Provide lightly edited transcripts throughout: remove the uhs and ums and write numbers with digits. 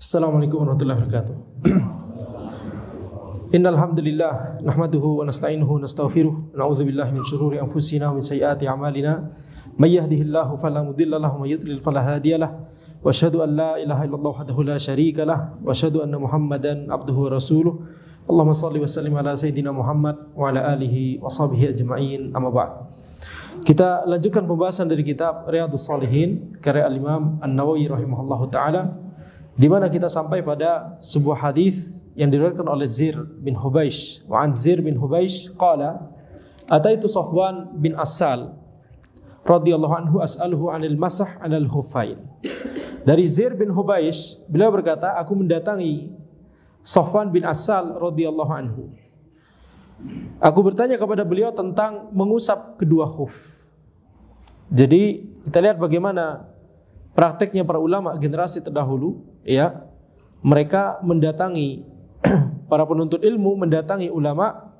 Assalamualaikum warahmatullahi wabarakatuh. Innal hamdalillah nahmaduhu wa nasta'inuhu wa nastaghfiruh wa na'udzu billahi min shururi anfusina wa min sayyiati a'malina may yahdihillahu fala mudilla lahu wa may yudlil fala hadiyalah wa asyhadu an la ilaha illallah wahdahu la syarika lah wa asyhadu anna Muhammadan abduhu wa rasuluh. Allahumma shalli wa sallim ala sayyidina Muhammad wa ala alihi wa sahbihi ajma'in. Amma ba'd. Kita lanjutkan pembahasan dari kitab Riyadhus Shalihin karya Al-Imam An-Nawawi rahimahullahu taala, di mana kita sampai pada sebuah hadis yang diriwayatkan oleh Zir bin Hubaish. Wa an Zir bin Hubaish qala ataitu Safwan bin Asal radhiyallahu anhu as'aluhu 'anil masah 'alal khuffain. Dari Zir bin Hubaish, beliau berkata, aku mendatangi Safwan bin Asal radhiyallahu anhu. Aku bertanya kepada beliau tentang mengusap kedua khuf. Jadi kita lihat bagaimana prakteknya para ulama generasi terdahulu, ya. Mereka mendatangi para penuntut ilmu, mendatangi ulama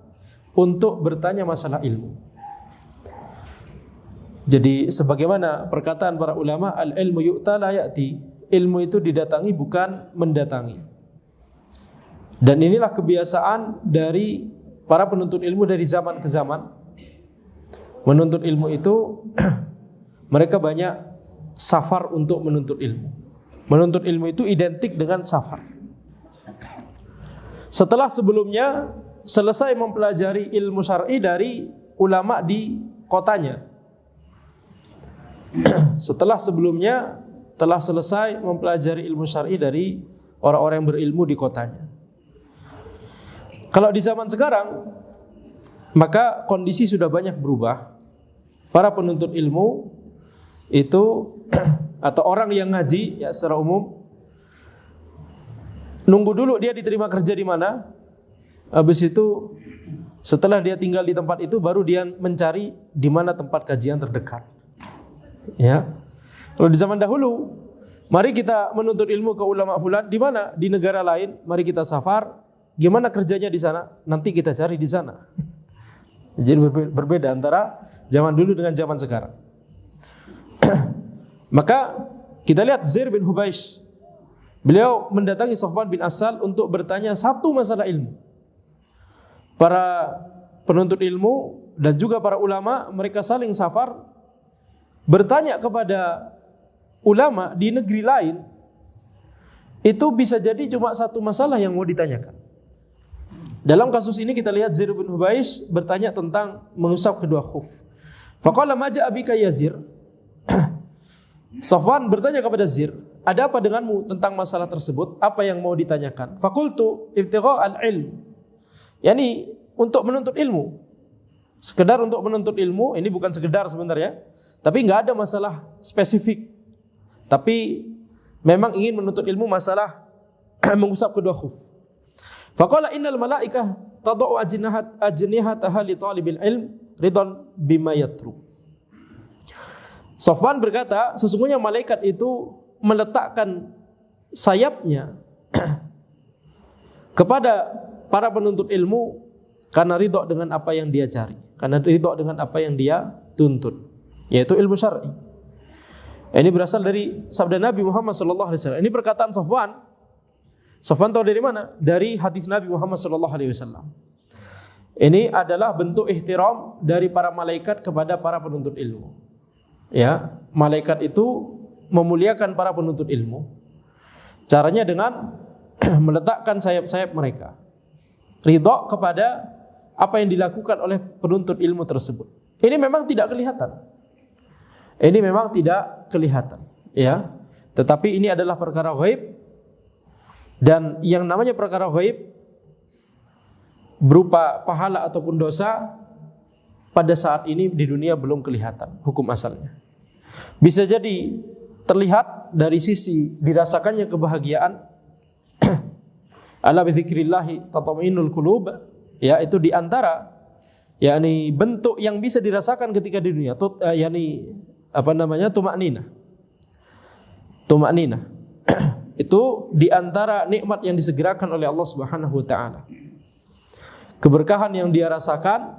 untuk bertanya masalah ilmu. Jadi sebagaimana perkataan para ulama, al-ilmu yu'ta la ya'ti. Ilmu itu didatangi bukan mendatangi. Dan inilah kebiasaan dari para penuntut ilmu dari zaman ke zaman. Menuntut ilmu itu mereka banyak safar untuk menuntut ilmu. Menuntut ilmu itu identik dengan safar. Setelah sebelumnya selesai mempelajari ilmu syar'i dari ulama di kotanya. Setelah sebelumnya telah selesai mempelajari ilmu syar'i dari orang-orang yang berilmu di kotanya. Kalau di zaman sekarang, maka kondisi sudah banyak berubah. Para penuntut ilmu itu atau orang yang ngaji, ya secara umum, nunggu dulu dia diterima kerja di mana. Habis itu setelah dia tinggal di tempat itu, baru dia mencari di mana tempat kajian terdekat. Ya. Kalau di zaman dahulu, mari kita menuntut ilmu ke ulama fulan di mana? Di negara lain, mari kita safar. Gimana kerjanya di sana? Nanti kita cari di sana. Jadi berbeda antara zaman dulu dengan zaman sekarang. Maka kita lihat Zir bin Hubaish, beliau mendatangi Safwan bin Asal untuk bertanya satu masalah ilmu. Para penuntut ilmu dan juga para ulama, mereka saling safar bertanya kepada ulama di negeri lain. Itu bisa jadi cuma satu masalah yang mau ditanyakan. Dalam kasus ini kita lihat Zir bin Hubaish bertanya tentang mengusap kedua khuf. Faqala ma ja'a bika ya Zir? Safwan bertanya kepada Zir, ada apa denganmu tentang masalah tersebut? Apa yang mau ditanyakan? Faqultu ibtigha al-ilm. Yani untuk menuntut ilmu. Sekedar untuk menuntut ilmu, ini bukan sekedar sebenarnya, tapi enggak ada masalah spesifik. Tapi memang ingin menuntut ilmu masalah mengusap kedua khuf. Faqala innal malaikah tadau ajnihataha li talibil ilm ridan bima yatruk. Safwan berkata, sesungguhnya malaikat itu meletakkan sayapnya kepada para penuntut ilmu karena ridha dengan apa yang dia cari, karena ridha dengan apa yang dia tuntut, yaitu ilmu syar'i. Ini berasal dari sabda Nabi Muhammad SAW. Ini perkataan Safwan. Safwan tahu dari mana? Dari hadis Nabi Muhammad SAW. Ini adalah bentuk ihtiram dari para malaikat kepada para penuntut ilmu. Ya, malaikat itu memuliakan para penuntut ilmu. Caranya dengan meletakkan sayap-sayap mereka, ridha kepada apa yang dilakukan oleh penuntut ilmu tersebut. Ini memang tidak kelihatan. Ini memang tidak kelihatan, ya. Tetapi ini adalah perkara ghaib. Dan yang namanya perkara ghaib berupa pahala ataupun dosa pada saat ini di dunia belum kelihatan hukum asalnya. Bisa jadi terlihat dari sisi dirasakannya kebahagiaan. Ala bi dzikrillah tatma'innul qulub, ya, itu di antara yakni bentuk yang bisa dirasakan ketika di dunia, yakni tumakninah. Tumakninah. Itu di antara nikmat yang disegerakan oleh Allah Subhanahu wa taala. Keberkahan yang dia rasakan,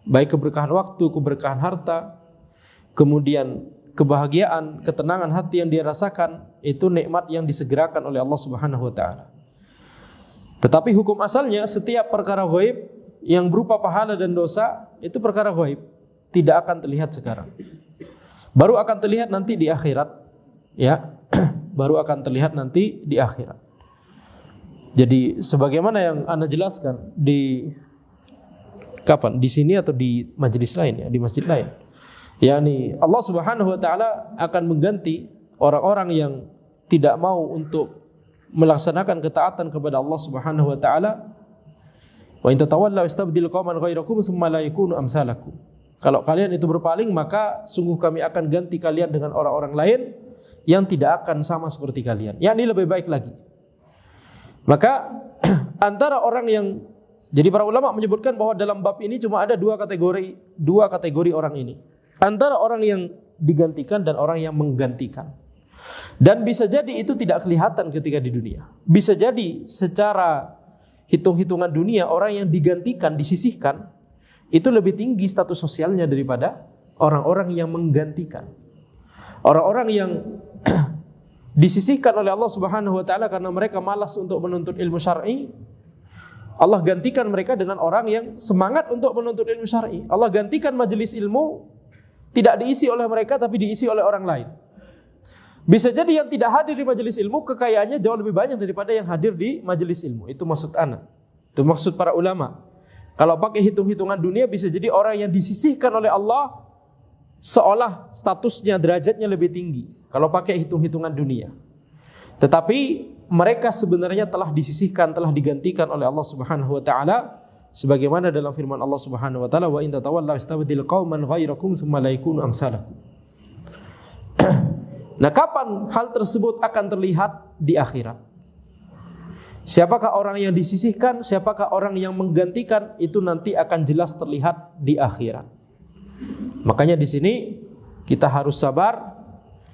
baik keberkahan waktu, keberkahan harta, kemudian kebahagiaan, ketenangan hati yang dia rasakan itu nikmat yang disegerakan oleh Allah Subhanahu wa taala. Tetapi hukum asalnya setiap perkara ghaib yang berupa pahala dan dosa itu perkara ghaib, tidak akan terlihat sekarang. Baru akan terlihat nanti di akhirat, ya. Baru akan terlihat nanti di akhirat. Jadi sebagaimana yang Anda jelaskan di kapan? Di sini atau di majelis lain, ya, di masjid lain. Yani Allah Subhanahu wa taala akan mengganti orang-orang yang tidak mau untuk melaksanakan ketaatan kepada Allah Subhanahu wa taala. Wa in tatawallaw istabdil qauman ghairakum tsumma la yakunu amsalakum. Kalau kalian itu berpaling, maka sungguh kami akan ganti kalian dengan orang-orang lain yang tidak akan sama seperti kalian. Yakni lebih baik lagi. Maka antara orang yang, jadi para ulama menyebutkan bahwa dalam bab ini cuma ada dua kategori orang ini. Antara orang yang digantikan dan orang yang menggantikan. Dan bisa jadi itu tidak kelihatan ketika di dunia. Bisa jadi secara hitung-hitungan dunia orang yang digantikan, disisihkan, itu lebih tinggi status sosialnya daripada orang-orang yang menggantikan. Orang-orang yang disisihkan oleh Allah Subhanahu wa taala karena mereka malas untuk menuntut ilmu syar'i, Allah gantikan mereka dengan orang yang semangat untuk menuntut ilmu syar'i. Allah gantikan majelis ilmu tidak diisi oleh mereka tapi diisi oleh orang lain. Bisa jadi yang tidak hadir di majelis ilmu kekayaannya jauh lebih banyak daripada yang hadir di majelis ilmu. Itu maksud ana. Itu maksud para ulama. Kalau pakai hitung-hitungan dunia bisa jadi orang yang disisihkan oleh Allah seolah statusnya, derajatnya lebih tinggi kalau pakai hitung-hitungan dunia. Tetapi mereka sebenarnya telah disisihkan, telah digantikan oleh Allah Subhanahu wa taala sebagaimana dalam firman Allah Subhanahu wa taala, wa in tatawallaw istabdil qauman ghairakum tsumma la yakunu amsalakum. Nah, kapan hal tersebut akan terlihat? Di akhirat. Siapakah orang yang disisihkan, siapakah orang yang menggantikan, itu nanti akan jelas terlihat di akhirat. Makanya di sini kita harus sabar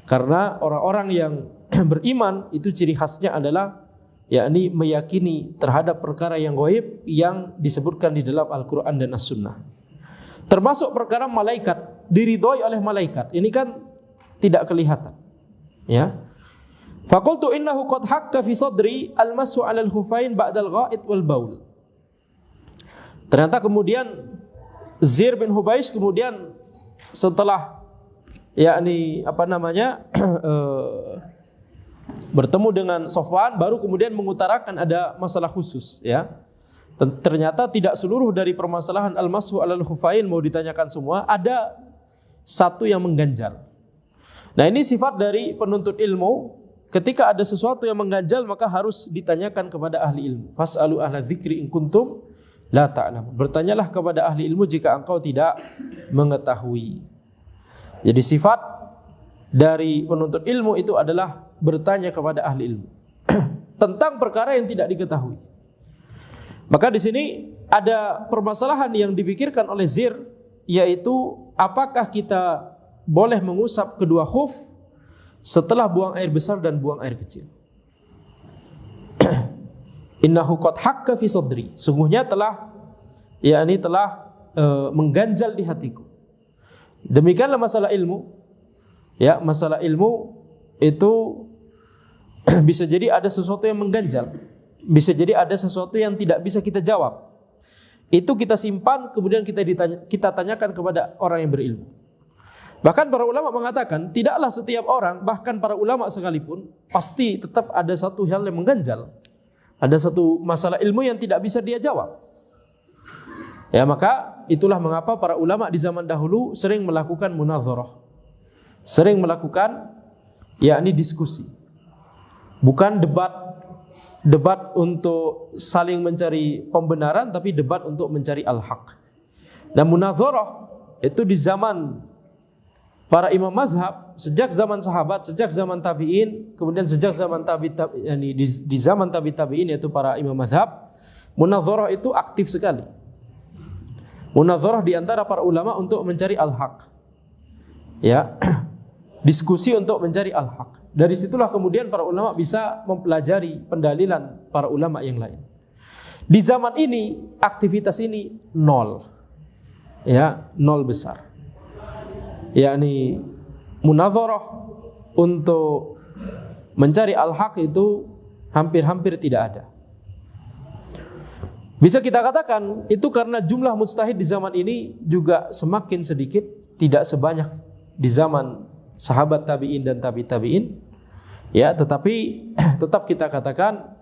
karena orang-orang yang beriman itu ciri khasnya adalah yakni meyakini terhadap perkara yang gaib yang disebutkan di dalam Al-Qur'an dan As-Sunnah. Termasuk perkara malaikat, diridhoi oleh malaikat. Ini kan tidak kelihatan. Ya. Faqultu innahu qad hakka fi sadri al-masu 'ala al-khufain ba'da al-gha'it wal baul. Ternyata kemudian Zir bin Hubaish kemudian setelah yakni bertemu dengan Sofwan baru kemudian mengutarakan ada masalah khusus, ya. Ternyata tidak seluruh dari permasalahan al-masu 'ala al-khufain mau ditanyakan semua, ada satu yang mengganjal. Nah, ini sifat dari penuntut ilmu. Ketika ada sesuatu yang mengganjal maka harus ditanyakan kepada ahli ilmu. Fas'alu ahla dzikri in kuntum la ta'lamun. Bertanyalah kepada ahli ilmu jika engkau tidak mengetahui. Jadi sifat dari penuntut ilmu itu adalah bertanya kepada ahli ilmu tentang perkara yang tidak diketahui. Maka di sini ada permasalahan yang dipikirkan oleh Zir, yaitu apakah kita boleh mengusap kedua khuf setelah buang air besar dan buang air kecil. Innahu qad hakka fi sadri. Sungguhnya telah mengganjal di hatiku. Demikianlah masalah ilmu. Ya, masalah ilmu itu bisa jadi ada sesuatu yang mengganjal. Bisa jadi ada sesuatu yang tidak bisa kita jawab. Itu kita simpan kemudian kita tanyakan kepada orang yang berilmu. Bahkan para ulama mengatakan tidaklah setiap orang, bahkan para ulama sekalipun, pasti tetap ada satu hal yang mengganjal. Ada satu masalah ilmu yang tidak bisa dia jawab. Ya, maka itulah mengapa para ulama di zaman dahulu sering melakukan munazarah. Sering melakukan yakni diskusi. Bukan debat untuk saling mencari pembenaran, tapi debat untuk mencari al-haq. Dan munazarah itu di zaman para imam mazhab, sejak zaman sahabat, sejak zaman tabi'in, kemudian sejak zaman di zaman tabi'in yaitu para imam mazhab, munazarah itu aktif sekali. Munazarah di antara para ulama untuk mencari al-haq. Ya. Diskusi untuk mencari al-haq. Dari situlah kemudian para ulama bisa mempelajari pendalilan para ulama yang lain. Di zaman ini aktivitas ini nol. Ya, nol besar. Yakni munadharah, untuk mencari al-haq itu hampir-hampir tidak ada. Bisa kita katakan itu karena jumlah mujtahid di zaman ini juga semakin sedikit, tidak sebanyak di zaman sahabat tabi'in dan tabi'in. Ya, tetapi tetap kita katakan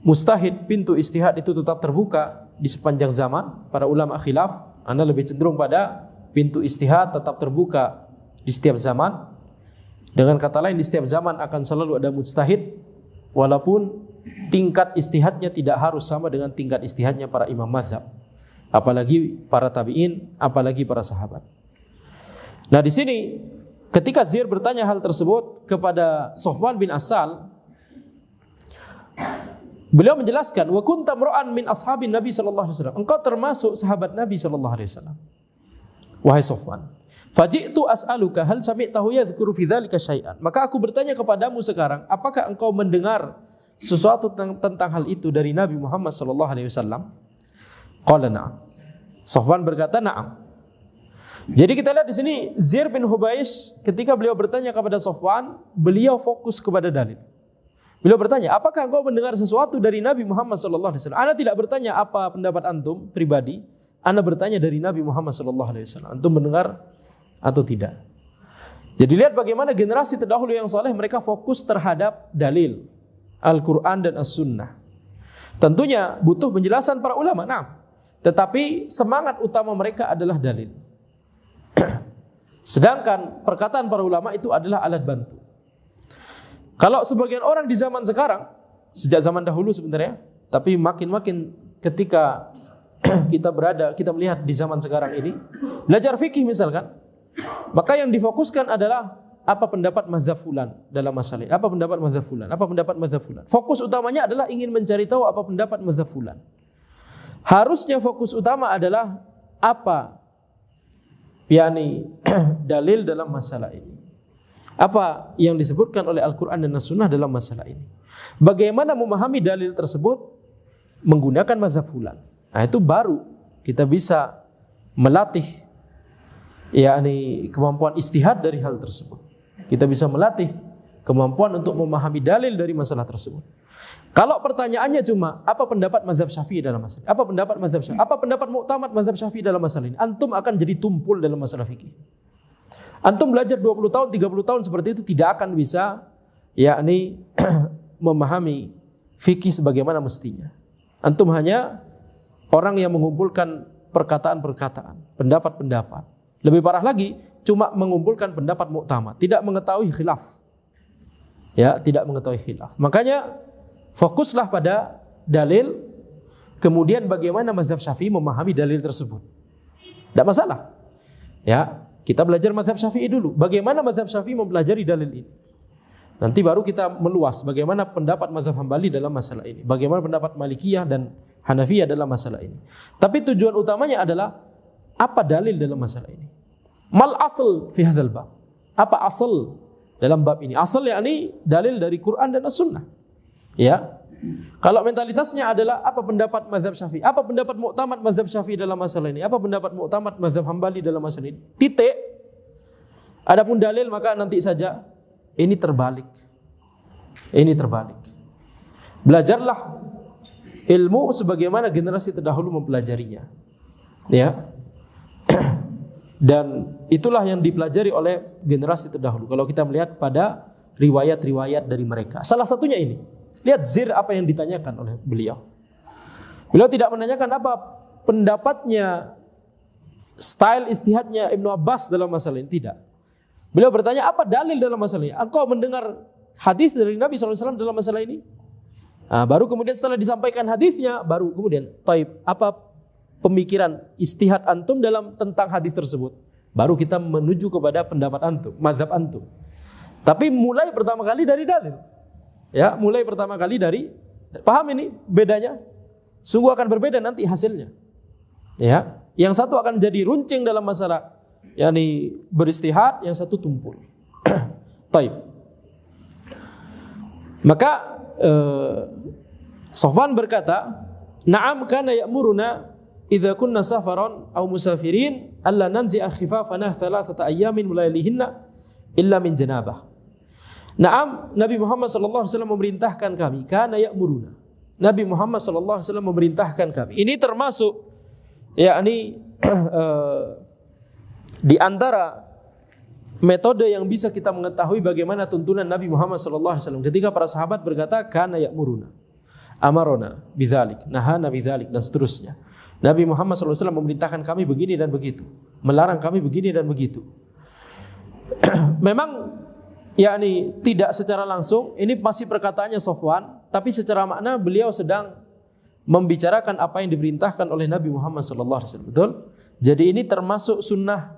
mujtahid, pintu ijtihad itu tetap terbuka di sepanjang zaman. Para ulama khilaf, Anda lebih cenderung pada pintu ijtihad tetap terbuka di setiap zaman. Dengan kata lain, di setiap zaman akan selalu ada mujtahid, walaupun tingkat ijtihadnya tidak harus sama dengan tingkat ijtihadnya para imam mazhab, apalagi para tabi'in, apalagi para sahabat. Nah, di sini ketika Zir bertanya hal tersebut kepada Sofwan bin Asal, beliau menjelaskan, wa kunta mra'an min ashabin Nabi sallallahu alaihi wasallam. Engkau termasuk sahabat Nabi sallallahu alaihi wasallam. Wahai Sofwan, faji'tu as'aluka hal sami'tahu yadhkuru fi dzalika syai'an. Maka aku bertanya kepadamu sekarang, apakah engkau mendengar sesuatu tentang hal itu dari Nabi Muhammad sallallahu alaihi wasallam? Qala na'am. Sofwan berkata, na'am. Jadi kita lihat di sini Zir bin Hubais ketika beliau bertanya kepada Sofwan, beliau fokus kepada dalil. Beliau bertanya, apakah engkau mendengar sesuatu dari Nabi Muhammad sallallahu alaihi wasallam? Anda tidak bertanya apa pendapat antum pribadi, Anda bertanya dari Nabi Muhammad sallallahu alaihi wasallam. Antum mendengar atau tidak? Jadi lihat bagaimana generasi terdahulu yang saleh, mereka fokus terhadap dalil Al-Quran dan As-Sunnah. Tentunya butuh penjelasan para ulama, nah, tetapi semangat utama mereka adalah dalil. Sedangkan perkataan para ulama itu adalah alat bantu. Kalau sebagian orang di zaman sekarang, sejak zaman dahulu sebenarnya, tapi makin ketika kita melihat di zaman sekarang ini, belajar fikih misalkan, maka yang difokuskan adalah apa pendapat mazhab fulan dalam masalah ini, apa pendapat mazhab fulan, apa pendapat mazhab fulan. Fokus utamanya adalah ingin mencari tahu apa pendapat mazhab fulan. Harusnya fokus utama adalah apa dalil dalam masalah ini. Apa yang disebutkan oleh Al-Quran dan As-Sunnah dalam masalah ini. Bagaimana memahami dalil tersebut menggunakan mazhab fulan. Nah, itu baru kita bisa melatih kemampuan ijtihad dari hal tersebut. Kita bisa melatih kemampuan untuk memahami dalil dari masalah tersebut. Kalau pertanyaannya cuma apa pendapat mazhab Syafi'i dalam masalah ini? Apa pendapat mazhab Syafi'i? Apa pendapat muktamad mazhab Syafi'i dalam masalah ini? Antum akan jadi tumpul dalam masalah fikih. Antum belajar 20 tahun, 30 tahun seperti itu tidak akan bisa memahami fikih sebagaimana mestinya. Antum hanya orang yang mengumpulkan perkataan-perkataan, pendapat-pendapat. Lebih parah lagi, cuma mengumpulkan pendapat muktamad, tidak mengetahui khilaf. Ya, tidak mengetahui khilaf. Makanya fokuslah pada dalil, kemudian bagaimana mazhab Syafi'i memahami dalil tersebut. Tidak masalah. Ya, kita belajar mazhab Syafi'i dulu. Bagaimana mazhab Syafi'i mempelajari dalil ini. Nanti baru kita meluas bagaimana pendapat mazhab Hambali dalam masalah ini. Bagaimana pendapat Malikiyah dan Hanafiyah dalam masalah ini. Tapi tujuan utamanya adalah apa dalil dalam masalah ini. Mal asal fi hadzal bab. Apa asal dalam bab ini? Asal dalil dari Quran dan As-Sunnah. Ya. Kalau mentalitasnya adalah apa pendapat mazhab Syafi'i? Apa pendapat muktamad mazhab Syafi'i dalam masalah ini? Apa pendapat muktamad mazhab Hambali dalam masalah ini? Titik. Adapun dalil maka nanti saja. Ini terbalik. Ini terbalik. Belajarlah ilmu sebagaimana generasi terdahulu mempelajarinya. Ya. Dan itulah yang dipelajari oleh generasi terdahulu. Kalau kita melihat pada riwayat-riwayat dari mereka. Salah satunya ini. Lihat Zir apa yang ditanyakan oleh beliau. Beliau tidak menanyakan apa pendapatnya, style istihadnya Ibnu Abbas dalam masalah ini. Tidak. Beliau bertanya apa dalil dalam masalah ini. Engkau mendengar hadis dari Nabi SAW dalam masalah ini? Nah, baru kemudian setelah disampaikan hadisnya, baru kemudian taib, apa pemikiran istihad antum dalam tentang hadis tersebut. Baru kita menuju kepada pendapat antum, mazhab antum. Tapi mulai pertama kali dari dalil. Ya, mulai pertama kali dari, paham ini bedanya? Sungguh akan berbeda nanti hasilnya. Ya, yang satu akan jadi runcing dalam masalah, beristihad, yang satu tumpul. Taib. Maka Sofwan berkata, "Na'am kana ya'muruna idza kunna safaran aw musafirin alla nanzi'a khifafana thalathata ayyamin mulaylihinna illa min janabah. Naam, Nabi Muhammad sallallahu alaihi wasallam memerintahkan kami, kana ya'muruna. Nabi Muhammad sallallahu alaihi wasallam memerintahkan kami. Ini termasuk yakni di antara metode yang bisa kita mengetahui bagaimana tuntunan Nabi Muhammad sallallahu alaihi wasallam ketika para sahabat berkata kana ya'muruna, amarona bidzalik, nahana bidzalik, dan seterusnya. Nabi Muhammad sallallahu alaihi wasallam memerintahkan kami begini dan begitu, melarang kami begini dan begitu. Memang yakni tidak secara langsung, ini masih perkataannya Safwan, tapi secara makna beliau sedang membicarakan apa yang diperintahkan oleh Nabi Muhammad sallallahu alaihi wasallam. Betul? Jadi ini termasuk sunnah,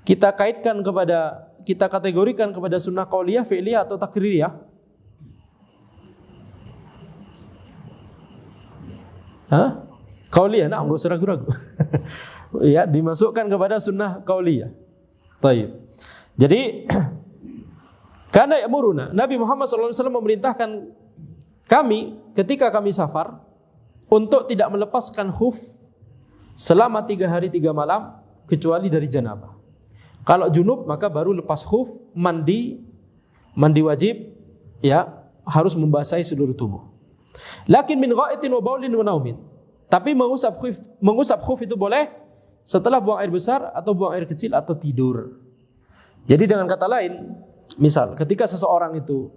kita kaitkan kepada, kita kategorikan kepada sunnah qauliyah, fi'liyah atau takririyah. Hah? Qauliyah, nah, enggak usah ragu-ragu. Ya, dimasukkan kepada sunnah qauliyah. Baik. Jadi karena ya'muruna, Nabi Muhammad SAW memerintahkan kami ketika kami safar untuk tidak melepaskan khuf selama 3 hari 3 malam kecuali dari janabah. Kalau junub maka baru lepas khuf, mandi wajib, ya, harus membasahi seluruh tubuh. Lakin min ghaitin wa baulin wa naumin. Tapi mengusap khuf itu boleh setelah buang air besar atau buang air kecil atau tidur. Jadi dengan kata lain, misal ketika seseorang itu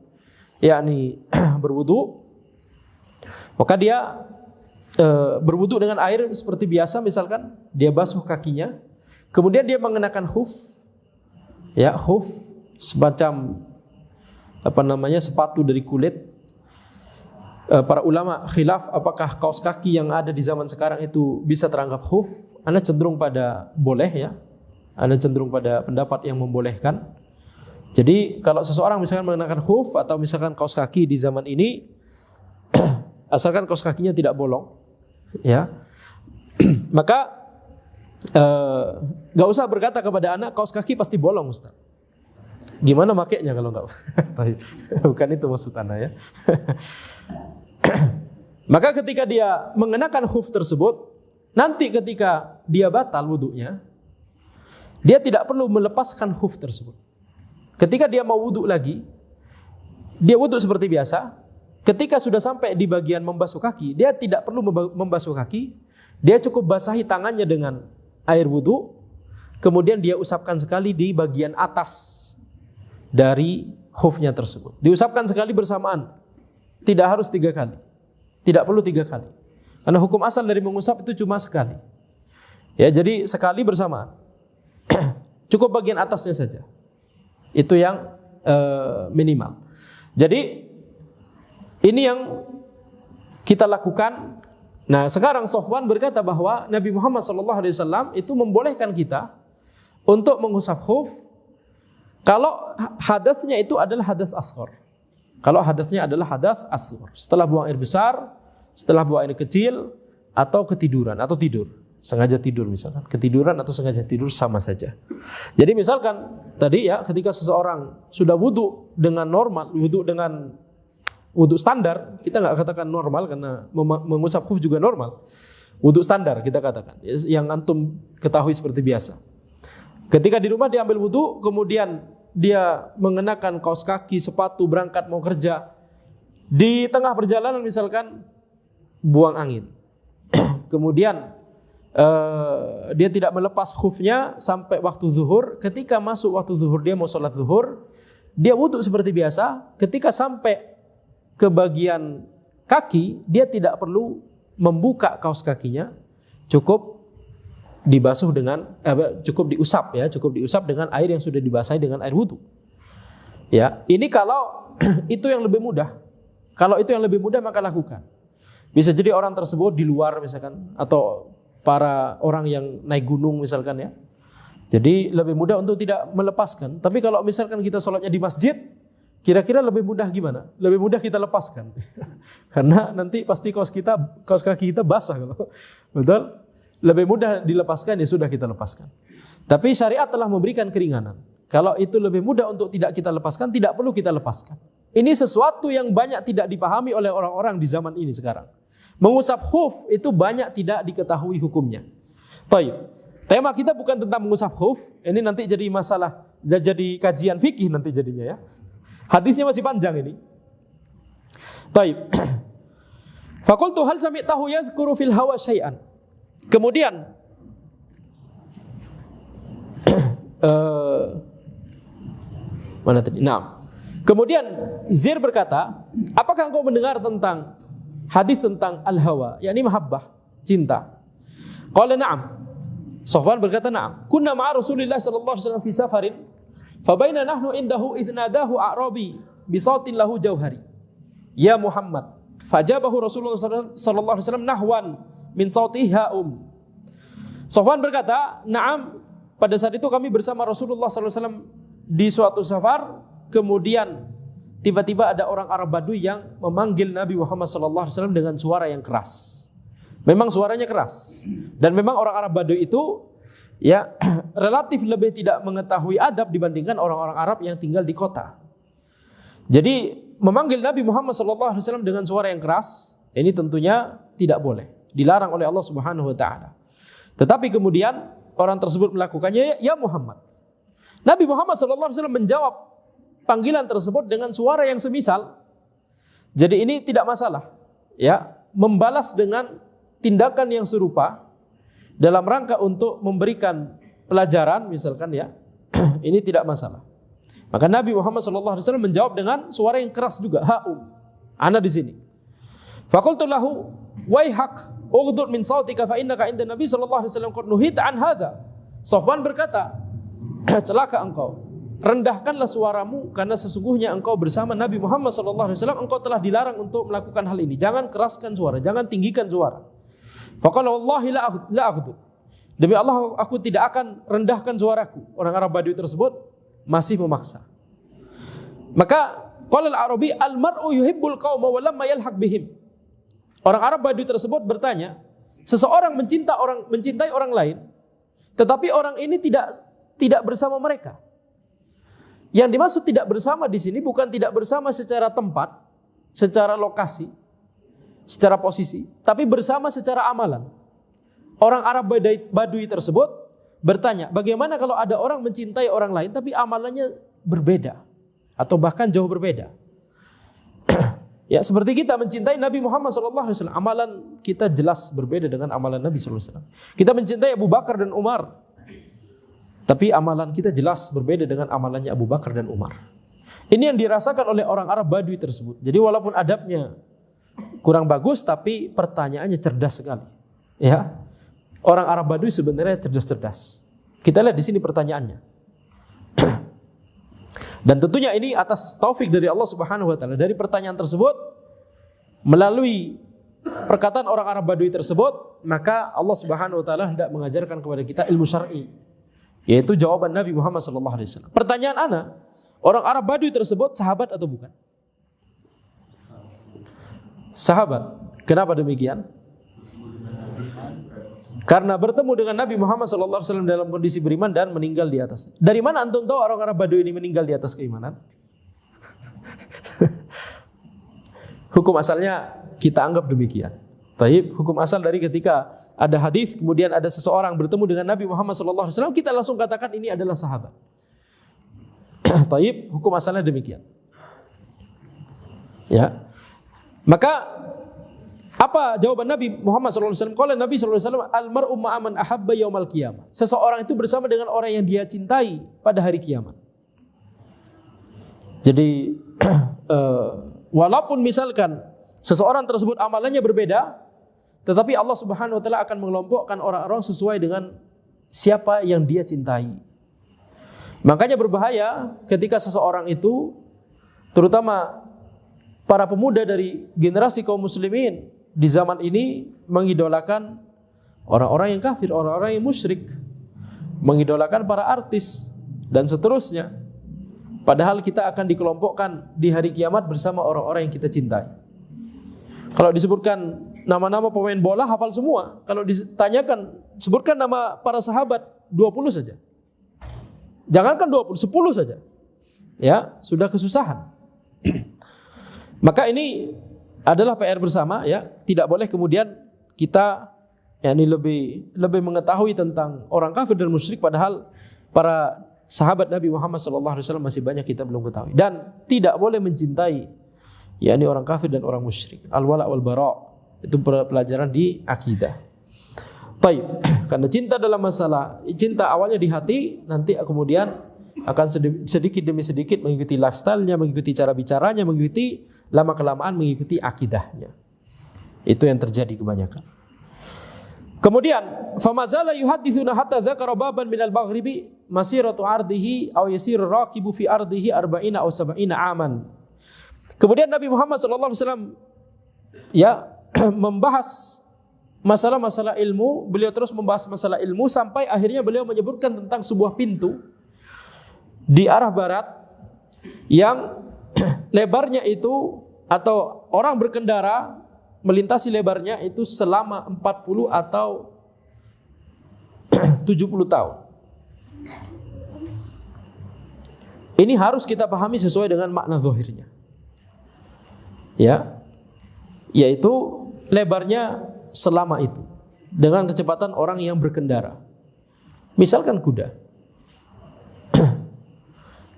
yakni berwudu, maka dia berwudu dengan air seperti biasa, misalkan dia basuh kakinya, kemudian dia mengenakan khuf, ya, khuf semacam sepatu dari kulit. Para ulama khilaf apakah kaos kaki yang ada di zaman sekarang itu bisa teranggap khuf. Ana cenderung pada boleh, ya. Ana cenderung pada pendapat yang membolehkan. Jadi kalau seseorang misalkan mengenakan khuf atau misalkan kaos kaki di zaman ini, asalkan kaos kakinya tidak bolong, ya, maka gak usah berkata kepada anak kaos kaki pasti bolong, Ustaz. Gimana makainya kalau enggak? Bukan itu maksud anak, ya. Maka ketika dia mengenakan khuf tersebut, nanti ketika dia batal wudunya, dia tidak perlu melepaskan khuf tersebut. Ketika dia mau wudu lagi, dia wudu seperti biasa. Ketika sudah sampai di bagian membasuh kaki, dia tidak perlu membasuh kaki. Dia cukup basahi tangannya dengan air wudu, kemudian dia usapkan sekali di bagian atas dari khufnya tersebut. Diusapkan sekali bersamaan, tidak harus 3 kali, tidak perlu 3 kali. Karena hukum asal dari mengusap itu cuma sekali. Ya, jadi sekali bersamaan. Cukup bagian atasnya saja. Itu yang minimal. Jadi ini yang kita lakukan. Nah, sekarang Safwan berkata bahwa Nabi Muhammad SAW itu membolehkan kita untuk mengusap khuf kalau hadatsnya itu adalah hadas asghar. Kalau hadatsnya adalah hadas asghar, setelah buang air besar, setelah buang air kecil, atau ketiduran atau tidur, sengaja tidur misalkan. Ketiduran atau sengaja tidur sama saja. Jadi misalkan tadi, ya, ketika seseorang sudah wudu dengan normal, wudu dengan wudu standar, kita nggak katakan normal karena mengusap khuf juga normal. Wudu standar kita katakan, yang antum ketahui seperti biasa. Ketika di rumah dia ambil wudu, kemudian dia mengenakan kaos kaki, sepatu, berangkat mau kerja. Di tengah perjalanan misalkan buang angin. Kemudian dia tidak melepas khufnya sampai waktu zuhur. Ketika masuk waktu zuhur, dia mau sholat zuhur, dia wudu seperti biasa. Ketika sampai ke bagian kaki, dia tidak perlu membuka kaos kakinya, cukup dibasuh dengan cukup diusap, ya, cukup diusap dengan air yang sudah dibasahi dengan air wudu. Ya, ini kalau itu yang lebih mudah. Kalau itu yang lebih mudah maka lakukan. Bisa jadi orang tersebut di luar misalkan, atau para orang yang naik gunung misalkan, ya. Jadi lebih mudah untuk tidak melepaskan. Tapi kalau misalkan kita sholatnya di masjid, kira-kira lebih mudah gimana? Lebih mudah kita lepaskan. Karena nanti pasti kaos kaki kita basah, betul? Lebih mudah dilepaskan, ya sudah kita lepaskan. Tapi syariat telah memberikan keringanan. Kalau itu lebih mudah untuk tidak kita lepaskan, tidak perlu kita lepaskan. Ini sesuatu yang banyak tidak dipahami oleh orang-orang di zaman ini sekarang. Mengusap khuf itu banyak tidak diketahui hukumnya. Baik. Tema kita bukan tentang mengusap khuf. Ini nanti jadi masalah jadi kajian fikih nanti jadinya ya. Hadisnya masih panjang ini. Baik. Faqultu hal sami'tahu yadhkuru fil hawa syai'an. Kemudian mana tadi? Nah, kemudian Zir berkata, apakah engkau mendengar tentang hadis tentang al-hawa, yakni mahabbah, cinta? Qala na'am. Sofwan berkata na'am. Kunna ma'a Rasulillah sallallahu alaihi wasallam fi safarin, fa baina nahnu indahu idh nadahu a'rabi bi sautin lahu jauhari. Ya Muhammad. Fajabahu Rasulullah sallallahu alaihi wasallam nahwan min sautiha Sofwan berkata, na'am, pada saat itu kami bersama Rasulullah sallallahu alaihi wasallam di suatu safar, kemudian tiba-tiba ada orang Arab Baduy yang memanggil Nabi Muhammad SAW dengan suara yang keras. Memang suaranya keras. Dan memang orang Arab Baduy itu ya relatif lebih tidak mengetahui adab dibandingkan orang-orang Arab yang tinggal di kota. Jadi memanggil Nabi Muhammad SAW dengan suara yang keras, ini tentunya tidak boleh, dilarang oleh Allah Subhanahu Wa Taala. Tetapi kemudian orang tersebut melakukannya, ya Muhammad. Nabi Muhammad SAW menjawab panggilan tersebut dengan suara yang semisal. Jadi ini tidak masalah, ya, membalas dengan tindakan yang serupa dalam rangka untuk memberikan pelajaran, misalkan ya, ini tidak masalah. Maka Nabi Muhammad SAW menjawab dengan suara yang keras juga, ana di sini. Faqultu lahu waihak ughdud min sautika fa innaka inda Nabi sallallahu alaihi wasallam qad nuhita an hadza. Sofwan berkata, celaka engkau, rendahkanlah suaramu karena sesungguhnya engkau bersama Nabi Muhammad SAW, engkau telah dilarang untuk melakukan hal ini. Jangan keraskan suara, jangan tinggikan suara. Faqala wallahi la aghdud. Demi Allah aku tidak akan rendahkan suaraku. Orang Arab Badui tersebut masih memaksa. Maka qala al-Arabi al-mar'u yuhibbul qauma wa lamma yalhaq bihim. Orang Arab Badui tersebut bertanya, seseorang mencintai orang lain, tetapi orang ini tidak bersama mereka. Yang dimaksud tidak bersama di sini bukan tidak bersama secara tempat, secara lokasi, secara posisi, tapi bersama secara amalan. Orang Arab Badui tersebut bertanya, bagaimana kalau ada orang mencintai orang lain tapi amalannya berbeda atau bahkan jauh berbeda? Ya, seperti kita mencintai Nabi Muhammad SAW, amalan kita jelas berbeda dengan amalan Nabi SAW. Kita mencintai Abu Bakar dan Umar, tapi amalan kita jelas berbeda dengan amalannya Abu Bakar dan Umar. Ini yang dirasakan oleh orang Arab Badui tersebut. Jadi walaupun adabnya kurang bagus, tapi pertanyaannya cerdas sekali. Ya, orang Arab Badui sebenarnya cerdas-cerdas. Kita lihat di sini pertanyaannya. Dan tentunya ini atas taufik dari Allah Subhanahu Wa Taala. Dari pertanyaan tersebut, melalui perkataan orang Arab Badui tersebut, maka Allah Subhanahu Wa Taala hendak mengajarkan kepada kita ilmu syar'i, yaitu jawaban Nabi Muhammad SAW. Pertanyaan ana, orang Arab Badui tersebut sahabat atau bukan? Sahabat. Kenapa demikian? Karena bertemu dengan Nabi Muhammad SAW dalam kondisi beriman dan meninggal di atas. Dari mana antum tahu orang Arab Badui ini meninggal di atas keimanan? Hukum asalnya kita anggap demikian. Taib, hukum asal dari ketika ada hadis kemudian ada seseorang bertemu dengan Nabi Muhammad SAW, kita langsung katakan ini adalah sahabat. Taib, hukum asalnya demikian. Ya, maka apa jawaban Nabi Muhammad SAW? Qala Nabi SAW, al-mar'u ma'aman ahabba yaumal qiyamah. Seseorang itu bersama dengan orang yang dia cintai pada hari kiamat. Jadi walaupun misalkan seseorang tersebut amalannya berbeda, tetapi Allah Subhanahu Wa Taala akan mengelompokkan orang-orang sesuai dengan siapa yang dia cintai. Makanya berbahaya ketika seseorang itu, terutama para pemuda dari generasi kaum muslimin di zaman ini, mengidolakan orang-orang yang kafir, orang-orang yang musyrik, mengidolakan para artis dan seterusnya. Padahal kita akan dikelompokkan di hari kiamat bersama orang-orang yang kita cintai. Kalau disebutkan nama-nama pemain bola hafal semua. Kalau ditanyakan sebutkan nama para sahabat 20 saja. Jangankan 20, 10 saja. Ya, sudah kesusahan. Maka ini adalah PR bersama, ya. Tidak boleh kemudian kita lebih mengetahui tentang orang kafir dan musyrik, padahal para sahabat Nabi Muhammad SAW masih banyak kita belum ketahui. Dan tidak boleh mencintai yakni orang kafir dan orang musyrik. Al-wala wal bara, itu pelajaran di akidah. Baik, karena cinta dalam masalah, cinta awalnya di hati, nanti kemudian akan sedikit demi sedikit mengikuti lifestyle-nya, mengikuti cara bicaranya, mengikuti lama-kelamaan mengikuti akidahnya. Itu yang terjadi kebanyakan. Kemudian, famazala yuhaddithuna hatta dzakara baban minal maghribi masiratu ardihi aw yasiru raqibu fi ardihi 40 aw 70 aman. Kemudian Nabi Muhammad SAW membahas masalah-masalah ilmu. Beliau terus membahas masalah ilmu sampai akhirnya beliau menyebutkan tentang sebuah pintu di arah barat yang lebarnya itu, atau orang berkendara melintasi lebarnya itu selama 40 atau 70 tahun. Ini harus kita pahami sesuai dengan makna zahirnya. Ya, yaitu lebarnya selama itu dengan kecepatan orang yang berkendara. Misalkan kuda.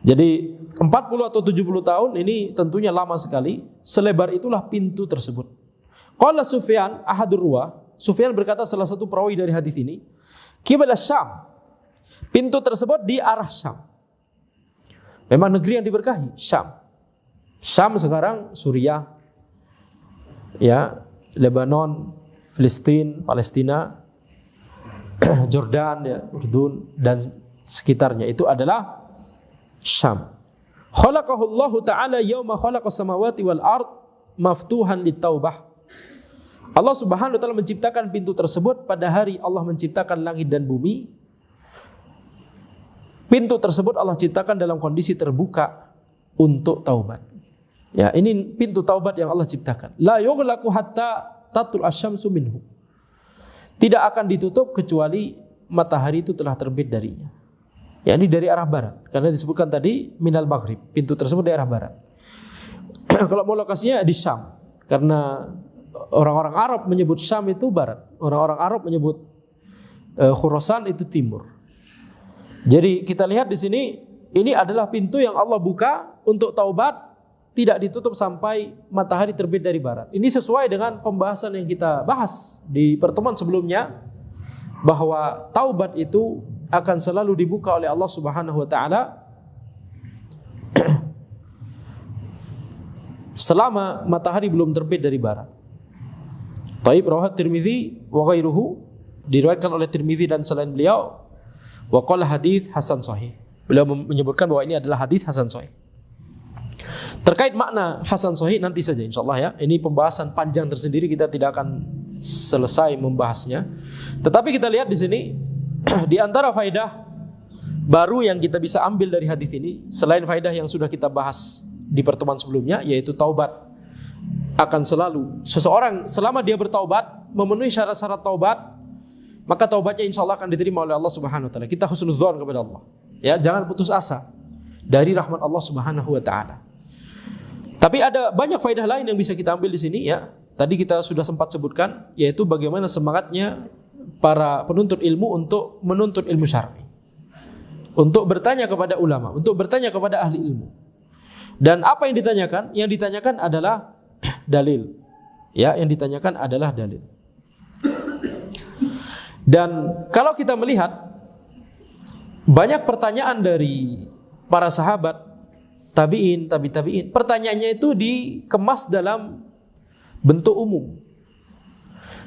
Jadi 40 atau 70 tahun ini tentunya lama sekali. Selebar itulah pintu tersebut. Qala Sufyan ahadur ruwah, Sufyan berkata salah satu perawi dari hadis ini, qibla Syam. Pintu tersebut di arah Syam. Memang negeri yang diberkahi, Syam. Syam sekarang Suriah, ya, Lebanon, Filistin, Palestina, Jordan, ya, Urdun dan sekitarnya itu adalah Syam. Khalaqahullahu ta'ala yauma khalaqas samawati wal ard maftuhan litaubah. Allah Subhanahu wa taala menciptakan pintu tersebut pada hari Allah menciptakan langit dan bumi. Pintu tersebut Allah ciptakan dalam kondisi terbuka untuk taubat. Ya, ini pintu taubat yang Allah ciptakan. La yughlaqu hatta tatul asyamsu minhu. Tidak akan ditutup kecuali matahari itu telah terbit darinya. Ya, ini dari arah barat. Karena disebutkan tadi minal maghrib. Pintu tersebut dari arah barat. Kalau mau lokasinya di Syam. Karena orang-orang Arab menyebut Syam itu barat. Orang-orang Arab menyebut Khurasan itu timur. Jadi kita lihat di sini, ini adalah pintu yang Allah buka untuk taubat, tidak ditutup sampai matahari terbit dari barat. Ini sesuai dengan pembahasan yang kita bahas di pertemuan sebelumnya, bahwa taubat itu akan selalu dibuka oleh Allah Subhanahu wa taala selama matahari belum terbit dari barat. Taib rawat Tirmidzi wa ghairuhu, diriwayatkan oleh Tirmidzi dan selain beliau, wa qala hadits hasan sahih. Beliau menyebutkan bahwa ini adalah hadis hasan sahih. Terkait makna hasan sahih nanti saja insyaallah ya. Ini pembahasan panjang tersendiri, kita tidak akan selesai membahasnya. Tetapi kita lihat di sini di antara faedah baru yang kita bisa ambil dari hadis ini, selain faedah yang sudah kita bahas di pertemuan sebelumnya, yaitu taubat akan selalu, seseorang selama dia bertaubat memenuhi syarat-syarat taubat, maka taubatnya insyaallah akan diterima oleh Allah Subhanahu wa taala. Kita husnudzon kepada Allah. Ya, jangan putus asa dari rahmat Allah Subhanahu wa taala. Tapi ada banyak faedah lain yang bisa kita ambil di sini ya. Tadi kita sudah sempat sebutkan, yaitu bagaimana semangatnya para penuntut ilmu untuk menuntut ilmu syar'i. Untuk bertanya kepada ulama, untuk bertanya kepada ahli ilmu. Dan apa yang ditanyakan? Yang ditanyakan adalah dalil. Ya, yang ditanyakan adalah dalil. Dan kalau kita melihat banyak pertanyaan dari para sahabat, tabi'in, tabi'in, pertanyaannya itu dikemas dalam bentuk umum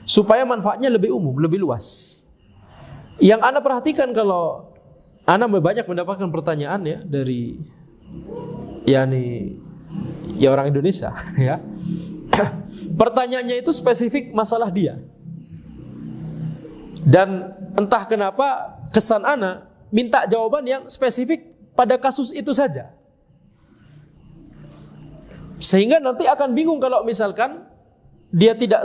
supaya manfaatnya lebih umum, lebih luas. Yang Anda perhatikan kalau Anda banyak mendapatkan pertanyaan ya dari ya orang Indonesia ya. Pertanyaannya itu spesifik masalah dia. Dan entah kenapa kesan Ana minta jawaban yang spesifik pada kasus itu saja. Sehingga nanti akan bingung kalau misalkan dia tidak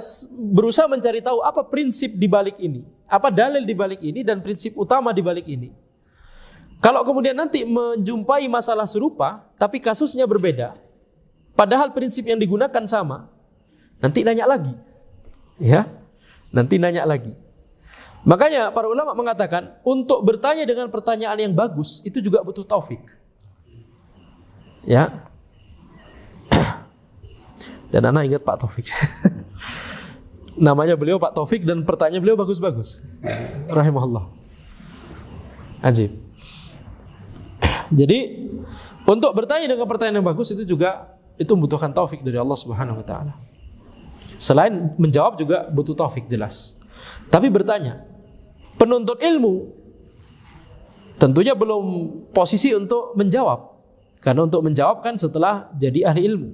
berusaha mencari tahu apa prinsip di balik ini, apa dalil di balik ini dan prinsip utama di balik ini. Kalau kemudian nanti menjumpai masalah serupa tapi kasusnya berbeda, padahal prinsip yang digunakan sama, nanti nanya lagi. Ya. Nanti nanya lagi. Makanya para ulama mengatakan untuk bertanya dengan pertanyaan yang bagus itu juga butuh taufik. Ya. Dan anak ingat Pak Taufik. Namanya beliau Pak Taufik dan pertanyaan beliau bagus-bagus. Rahimahullah. Ajib. Jadi untuk bertanya dengan pertanyaan yang bagus itu juga itu membutuhkan taufik dari Allah Subhanahu wa taala. Selain menjawab juga butuh taufik jelas. Tapi bertanya, penuntut ilmu tentunya belum posisi untuk menjawab. Karena untuk menjawab kan setelah jadi ahli ilmu.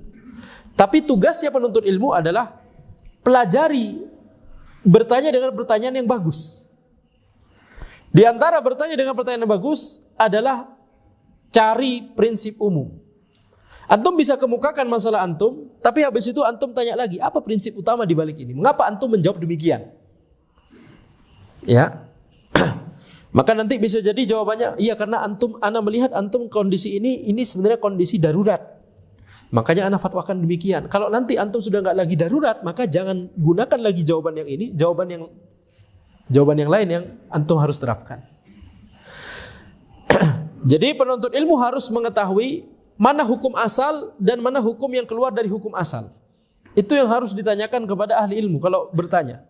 Tapi tugasnya penuntut ilmu adalah pelajari, bertanya dengan pertanyaan yang bagus. Di antara bertanya dengan pertanyaan yang bagus adalah cari prinsip umum. Antum bisa kemukakan masalah antum, tapi habis itu antum tanya lagi, apa prinsip utama di balik ini? Mengapa antum menjawab demikian? Ya. Maka nanti bisa jadi jawabannya, iya karena ana melihat antum kondisi ini sebenarnya kondisi darurat. Makanya ana fatwakan demikian. Kalau nanti antum sudah enggak lagi darurat, maka jangan gunakan lagi jawaban yang ini, jawaban yang lain yang antum harus terapkan. Jadi penuntut ilmu harus mengetahui mana hukum asal dan mana hukum yang keluar dari hukum asal. Itu yang harus ditanyakan kepada ahli ilmu kalau bertanya.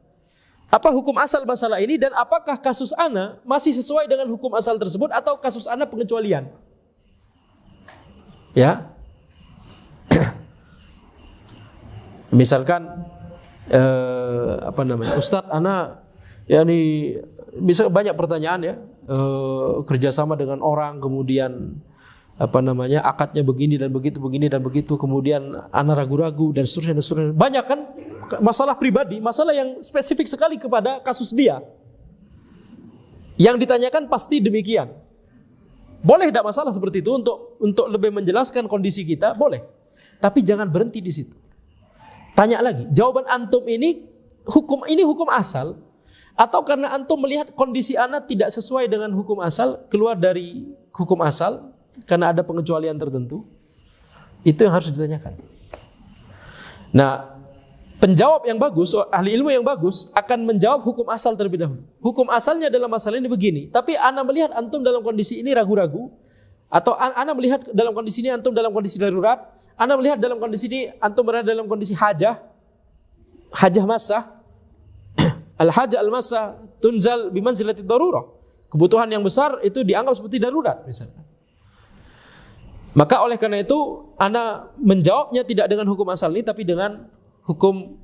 Apa hukum asal masalah ini dan apakah kasus ana masih sesuai dengan hukum asal tersebut atau kasus ana pengecualian? Ya. Misalkan Ustadz ana yakni bisa banyak pertanyaan ya, kerjasama dengan orang kemudian akadnya begini dan begitu kemudian ana ragu-ragu dan seterusnya. Banyak kan masalah pribadi, masalah yang spesifik sekali kepada kasus dia. Yang ditanyakan pasti demikian. Boleh tidak masalah seperti itu untuk lebih menjelaskan kondisi kita, boleh. Tapi jangan berhenti di situ. Tanya lagi, jawaban antum ini hukum asal atau karena antum melihat kondisi ana tidak sesuai dengan hukum asal, keluar dari hukum asal karena ada pengecualian tertentu. Itu yang harus ditanyakan. Nah, penjawab yang bagus, ahli ilmu yang bagus akan menjawab hukum asal terlebih dahulu. Hukum asalnya dalam masalah ini begini, tapi ana melihat antum dalam kondisi ini ragu-ragu, atau ana melihat dalam kondisi ini antum dalam kondisi darurat, ana melihat dalam kondisi ini antum berada dalam kondisi hajah massah. Al-hajah al-massah tunzal bimanzilati darurah. Kebutuhan yang besar itu dianggap seperti darurat misalnya. Maka oleh karena itu ana menjawabnya tidak dengan hukum asal ini tapi dengan hukum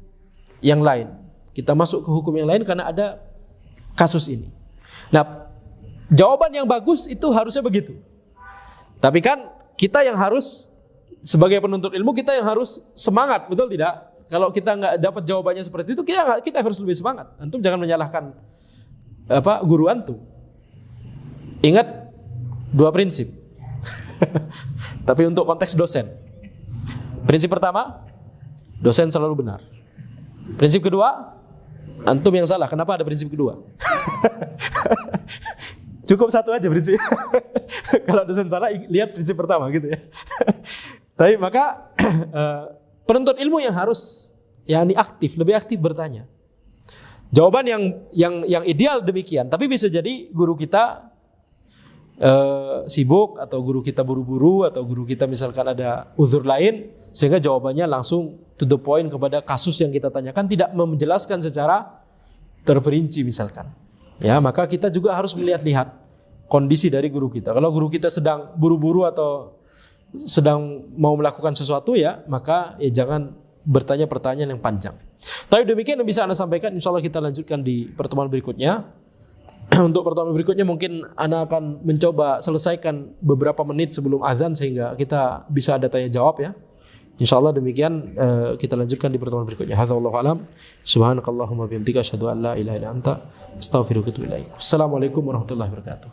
yang lain. Kita masuk ke hukum yang lain karena ada kasus ini. Nah, jawaban yang bagus itu harusnya begitu. Tapi kan kita yang harus sebagai penuntut ilmu kita yang harus semangat, betul tidak? Kalau kita nggak dapat jawabannya seperti itu, kita harus lebih semangat. Antum jangan menyalahkan guru antum. Ingat 2 prinsip. Tapi untuk konteks dosen. Prinsip pertama, dosen selalu benar. Prinsip kedua, antum yang salah. Kenapa ada prinsip kedua? Cukup satu aja prinsip. Kalau dosen salah, lihat prinsip pertama gitu ya. Tapi maka penuntut ilmu yang harus aktif, lebih aktif bertanya. Jawaban yang ideal demikian. Tapi bisa jadi guru kita sibuk atau guru kita buru-buru atau guru kita misalkan ada uzur lain sehingga jawabannya langsung to the point kepada kasus yang kita tanyakan, tidak menjelaskan secara terperinci misalkan. Ya, maka kita juga harus melihat-lihat kondisi dari guru kita. Kalau guru kita sedang buru-buru atau sedang mau melakukan sesuatu maka jangan bertanya pertanyaan yang panjang. Tapi demikian yang bisa Anda sampaikan, insyaallah kita lanjutkan di pertemuan berikutnya. Untuk pertemuan berikutnya mungkin Anda akan mencoba selesaikan beberapa menit sebelum azan sehingga kita bisa ada tanya jawab ya. Insyaallah demikian kita lanjutkan di pertemuan berikutnya. Hadza wallahu alam. Subhanakallahumma bihamdika asyhadu an la ilaha illa anta astaghfiruka wa atubu ilaik. Assalamualaikum warahmatullahi wabarakatuh.